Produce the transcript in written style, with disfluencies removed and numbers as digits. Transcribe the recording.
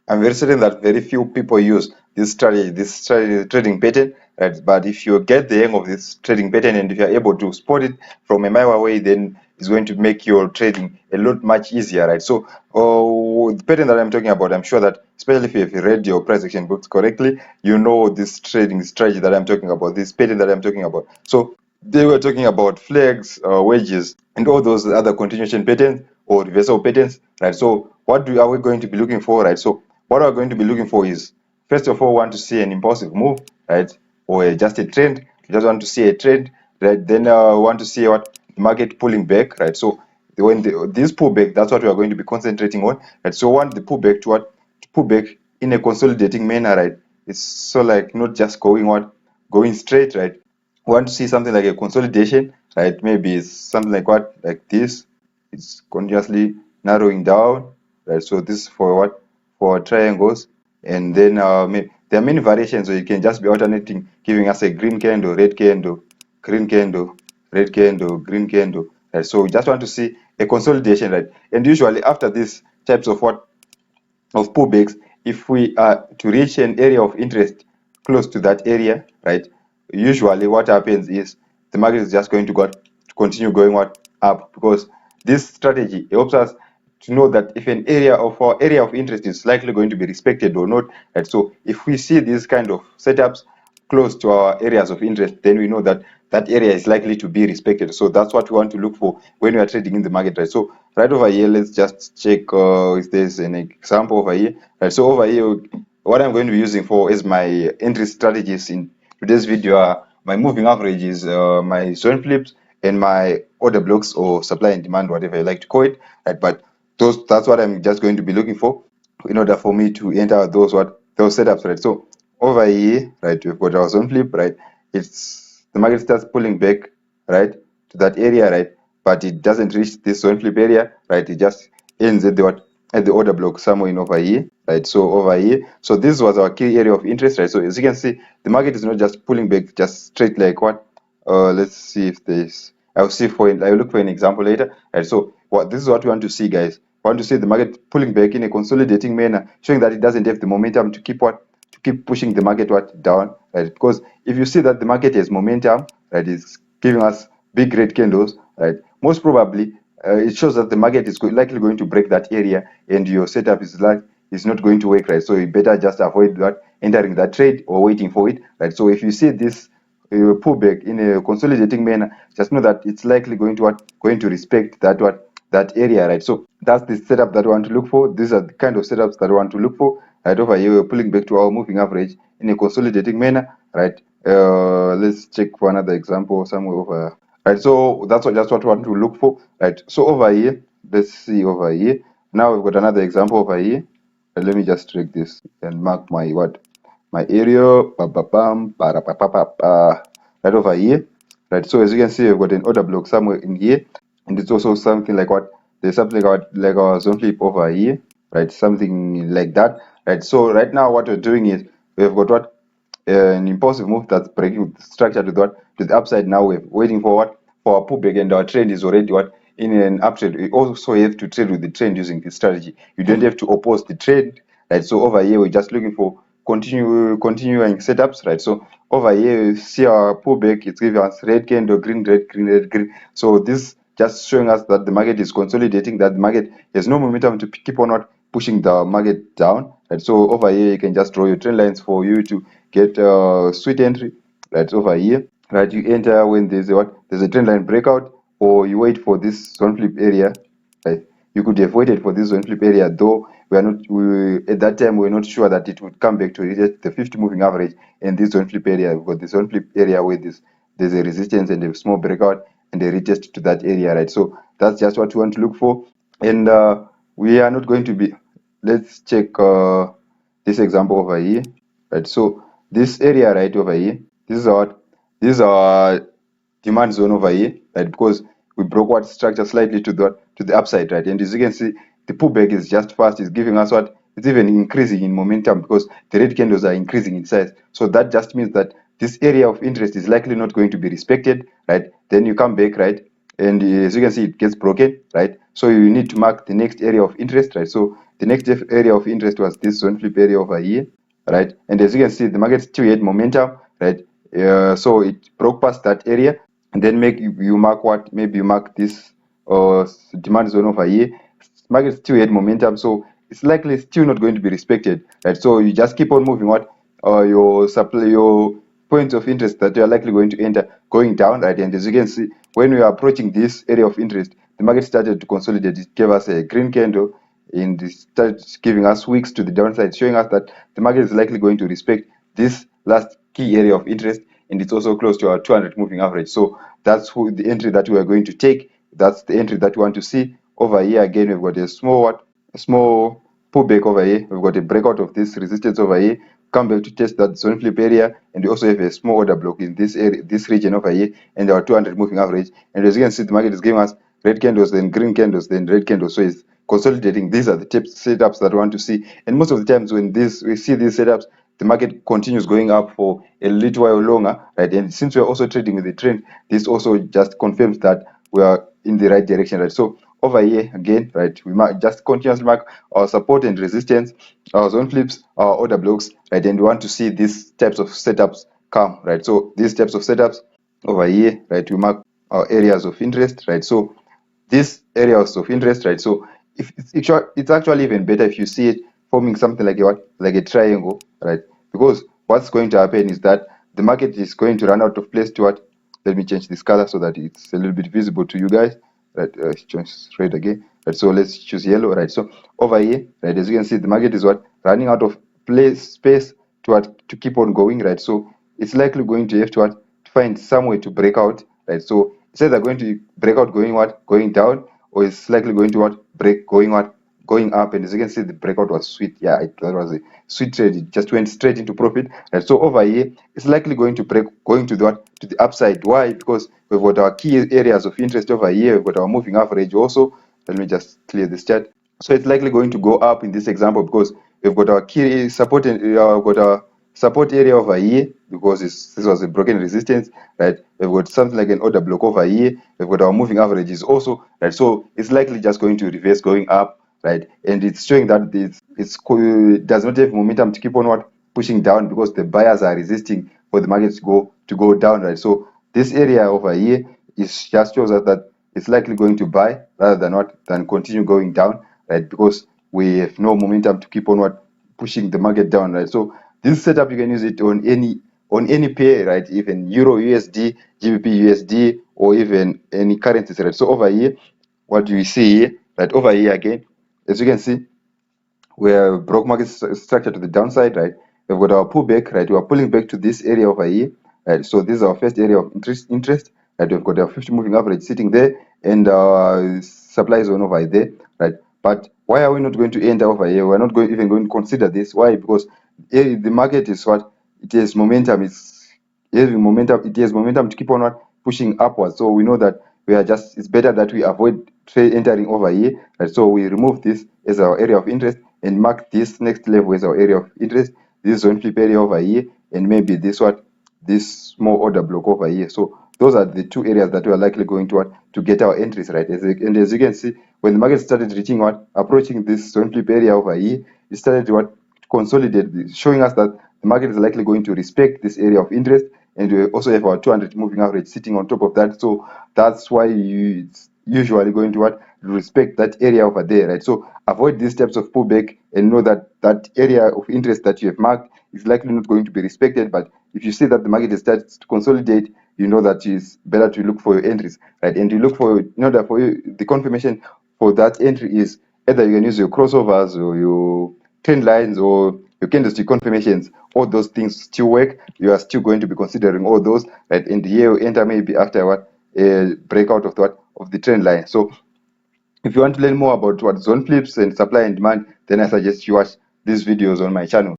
I'm very certain that very few people use this trading pattern, right? But if you get the hang of this trading pattern and if you're able to spot it from a mile away, then it's going to make your trading a lot much easier, right? So, the pattern that I'm talking about, I'm sure that especially if you've read your price action books correctly, you know this trading strategy that I'm talking about, this pattern that I'm talking about. So, they were talking about flags, wedges, and all those other continuation patterns or reversal patterns, right? So, are we going to be looking for, right? So, what we're going to be looking for is, first of all, want to see an impulsive move, right? Or just a trend. We just want to see a trend, right? Then want to see what the market pulling back, right? So when this pullback, that's what we are going to be concentrating on, right? So want the pullback to pull back in a consolidating manner, right? It's so like not just going straight, right? We want to see something like a consolidation, right? Maybe it's something like this. It's continuously narrowing down, right? So this is for for triangles, and then there are many variations, so you can just be alternating, giving us a green candle, red candle, green candle, red candle, green candle, right? So we just want to see a consolidation, right? And usually after these types of pullbacks, if we are to reach an area of interest close to that area, right? Usually what happens is the market is just going to continue going up, because this strategy helps us to know that if an area of our area of interest is likely going to be respected or not, right? So if we see these kind of setups close to our areas of interest, then we know that that area is likely to be respected. So that's what we want to look for when we are trading in the market, right? So right over here, let's just check if there's an example over here, right? So over here, what I'm going to be using for is my entry strategies in today's video are my moving averages, my zone flips, and my order blocks or supply and demand, whatever you like to call it, right? But that's what I'm just going to be looking for in order for me to enter those setups, right? So over here, right, we've got our zone flip, right? It's the market starts pulling back, right, to that area, right? But it doesn't reach this zone flip area, right? It just ends at the order block somewhere in over here, right? So over here, so this was our key area of interest, right? So as you can see, the market is not just pulling back just straight like what. Let's see if there's. I'll look for an example later, right? So this is what we want to see, guys. We want to see the market pulling back in a consolidating manner, showing that it doesn't have the momentum to keep pushing the market down, right? Because if you see that the market has momentum, right, it's giving us big red candles, right? Most probably, it shows that the market is likely going to break that area, and your setup is not going to work, right? So you better just avoid entering that trade or waiting for it, right? So if you see this pullback in a consolidating manner, just know that it's likely going to respect that area, right? So that's the setup that we want to look for. These are the kind of setups that we want to look for. Right over here, we're pulling back to our moving average in a consolidating manner, right? Let's check for another example somewhere over. Right, so that's just what we want to look for, right? So over here, let's see over here. Now we've got another example over here. Let me just check this and mark my area. Right over here, right? So as you can see, we've got an order block somewhere in here, and it's also something like there's something like our zone flip over here, right? Something like that, right? So right now what we're doing is we've got an impulsive move that's breaking the structure to the upside. Now we're waiting for for a pullback, and our trend is already in an uptrend. We also have to trade with the trend using this strategy. You don't have to oppose the trend, right? So over here we're just looking for continuing setups, right? So over here you see our pullback, it's giving us red candle, green, red, green, red, green. So this just showing us that the market is consolidating, that the market has no momentum to keep on pushing the market down, right? So over here you can just draw your trend lines for you to get sweet entry, right? Over here, right, you enter when there's a trend line breakout, or you wait for this zone flip area, right? You could have waited for this zone flip area, though at that time we're not sure that it would come back to reach the 50 moving average and this zone flip area. We've got this zone flip area where there's a resistance and a small breakout and a retest to that area, right? So that's just what we want to look for. And we are not going to be, let's check this example over here, right? So this area right over here, this is our demand zone over here, right? Because we broke structure slightly to the upside, right? And as you can see, the pullback is just fast. It's giving us it's even increasing in momentum because the red candles are increasing in size. So that just means that this area of interest is likely not going to be respected, right? Then you come back, right? And as you can see, it gets broken, right? So you need to mark the next area of interest, right? So the next area of interest was this zone flip area over here, right? And as you can see, the market still had momentum, right? So it broke past that area, and then you mark what? Maybe you mark this demand zone over here. Market still had momentum, so it's likely still not going to be respected, right? So you just keep on moving what your supply, your points of interest that you are likely going to enter going down, right? And as you can see, when we are approaching this area of interest, the market started to consolidate. It gave us a green candle, and it started giving us wicks to the downside, showing us that the market is likely going to respect this last key area of interest, and it's also close to our 200 moving average. So that's the entry that we are going to take. That's the entry that we want to see. Over here again, we've got a small pullback over here. We've got a breakout of this resistance over here. Come back to test that zone flip area, and we also have a small order block in this area, this region over here, and our 200 moving average. And as you can see, the market is giving us red candles, then green candles, then red candles. So it's consolidating. These are the setups that we want to see. And most of the times when we see these setups, the market continues going up for a little while longer, right? And since we're also trading with the trend, this also just confirms that we are in the right direction, right? So over here again, right, we might just continuously mark our support and resistance, our zone flips, our order blocks, right? And we want to see these types of setups come, right? So these types of setups over here, right, we mark our areas of interest, right? So these areas of interest, right? So if it's actually even better if you see it forming something like a triangle, right? Because what's going to happen is that the market is going to run out of place to what? Let me change this color so that it's a little bit visible to you guys. Right, change red again. Right, so let's choose yellow. Right, so over here, right, as you can see, the market is what? Running out of space to keep on going. Right, so it's likely going to have to to find some way to break out. Right, so it's either going to break out going down, or it's likely going to break going up. And as you can see, the breakout was sweet. Yeah, that was a sweet trade. It just went straight into profit. Right, so over here, it's likely going to break, going to the upside. Why? Because we've got our key areas of interest over here. We've got our moving average also. Let me just clear this chart. So it's likely going to go up in this example because we've got our key support and got our support area over here because this was a broken resistance, right? We've got something like an order block over here. We've got our moving averages also, right? So it's likely just going to reverse going up, right? And it's showing that it does not have momentum to keep on pushing down because the buyers are resisting for the market to go down, right? So this area over here just shows us that it's likely going to buy rather than continue going down, right? Because we have no momentum to keep on pushing the market down, right? So this setup, you can use it on any pair, right? Even Euro USD, GBP USD, or even any currencies, right? So over here, what do we see here? Right, over here again, as you can see, where broke market structure to the downside, right? We've got our pullback, right? We are pulling back to this area over here, right? So this is our first area of interest, right? We've got our 50 moving average sitting there, and our supply zone over there, right? But why are we not going to enter over here? We're not even going to consider this. Why? Because the market is it has momentum. It has momentum to keep on pushing upwards. So we know that it's better that we avoid entering over here, right? So we remove this as our area of interest and mark this next level as our area of interest. This zone flip area over here, and maybe this small order block over here. So those are the two areas that we are likely going to get our entries, right? And as you can see, when the market started reaching approaching this zone flip area over here, it started to consolidate, showing us that the market is likely going to respect this area of interest, and we also have our 200 moving average sitting on top of that. So that's why it's usually going to respect that area over there, right? So avoid these types of pullback and know that that area of interest that you have marked is likely not going to be respected. But if you see that the market is starting to consolidate, you know that it's better to look for your entries, right? And you look for, in order for you, the confirmation for that entry is either you can use your crossovers or your trend lines or your candlestick confirmations. All those things still work. You are still going to be considering all those, right? And here you enter maybe after a breakout of the trend line. So if you want to learn more about zone flips and supply and demand, then I suggest you watch these videos on my channel.